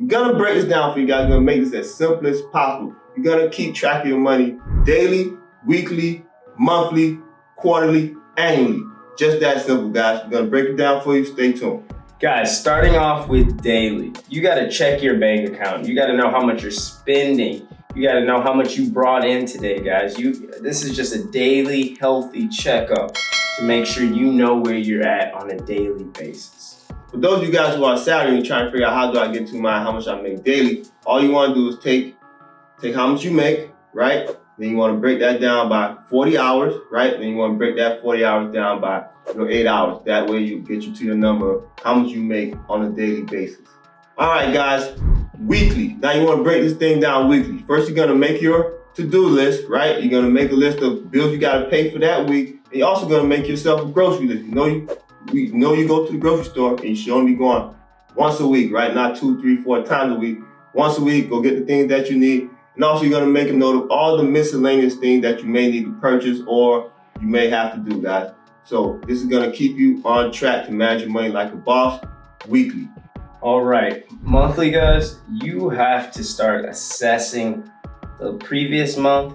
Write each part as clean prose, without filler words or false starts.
gonna break this down for you guys. We're gonna make this as simple as possible. You're gonna keep track of your money daily, weekly, monthly, quarterly, annually. Just that simple, guys. We're gonna break it down for you. Stay tuned. Guys, starting off with daily, you gotta check your bank account. You gotta know how much you're spending. You gotta know how much you brought in today, guys. This is just a daily healthy checkup to make sure you know where you're at on a daily basis. For those of you guys who are salary and trying to figure out how do I get to how much I make daily, all you wanna do is take how much you make, right? Then you wanna break that down by 40 hours, right? Then you wanna break that 40 hours down by 8 hours. That way you get you to your number of how much you make on a daily basis. All right, guys, weekly. Now you wanna break this thing down weekly. First, you're gonna make your to-do list, right? You're gonna make a list of bills you gotta pay for that week. And you're also gonna make yourself a grocery list. You know you go to the grocery store and you should only be going once a week, right? Not 2, 3, 4 times a week. Once a week, go get the things that you need. And also you're gonna make a note of all the miscellaneous things that you may need to purchase or you may have to do, guys. So this is gonna keep you on track to manage your money like a boss weekly. All right, monthly, guys, you have to start assessing the previous month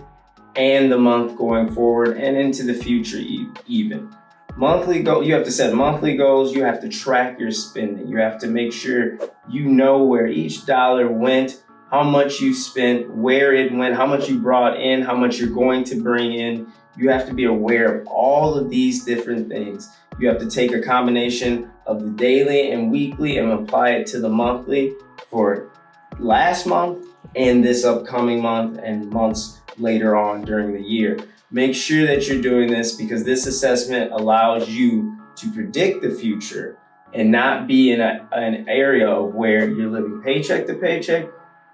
and the month going forward and into the future even. Monthly goal, you have to set monthly goals. You have to track your spending. You have to make sure you know where each dollar went, how much you spent, where it went, how much you brought in, how much you're going to bring in. You have to be aware of all of these different things. You have to take a combination of the daily and weekly and apply it to the monthly for last month and this upcoming month and months later on during the year. Make sure that you're doing this because this assessment allows you to predict the future and not be in an area of where you're living paycheck to paycheck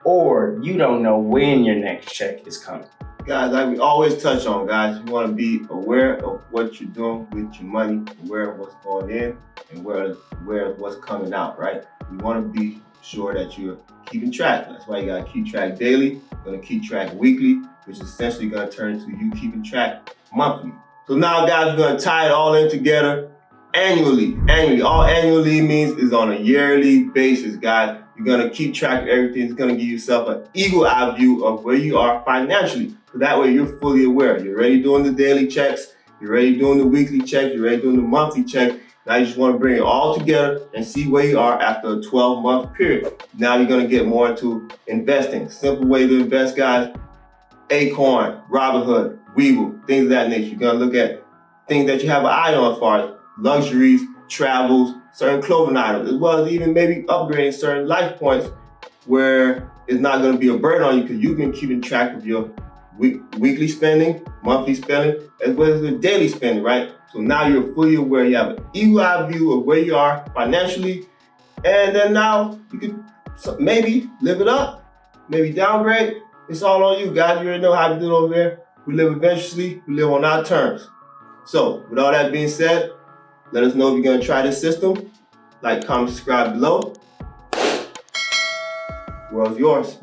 or you don't know when your next check is coming. Guys, like we always touch on, guys, you want to be aware of what you're doing with your money, aware of what's going in, and aware of what's coming out, right? You want to be sure that you're keeping track. That's why you got to keep track daily, you're going to keep track weekly, which is essentially going to turn into you keeping track monthly. So now, guys, we're going to tie it all in together annually. All annually means is on a yearly basis, guys. You're going to keep track of everything. It's going to give yourself an eagle eye view of where you are financially. So that way you're fully aware. You're already doing the daily checks. You're already doing the weekly checks. You're already doing the monthly check. Now you just want to bring it all together and see where you are after a 12-month period. Now you're going to get more into investing. Simple way to invest, guys. Acorn, Robinhood, Webull, things of that nature. You're going to look at things that you have an eye on as far as luxuries, travels, certain clothing items, as well as even maybe upgrading certain life points where it's not going to be a burden on you because you've been keeping track of your weekly spending, monthly spending, as well as the daily spending, right? So now you're fully aware. You have an eagle eye view of where you are financially. And then now you can maybe live it up, maybe downgrade. It's all on you, guys. You already know how to do it over there. We live adventurously. We live on our terms. So with all that being said, let us know if you're going to try this system. Like, comment, subscribe below. The world's yours.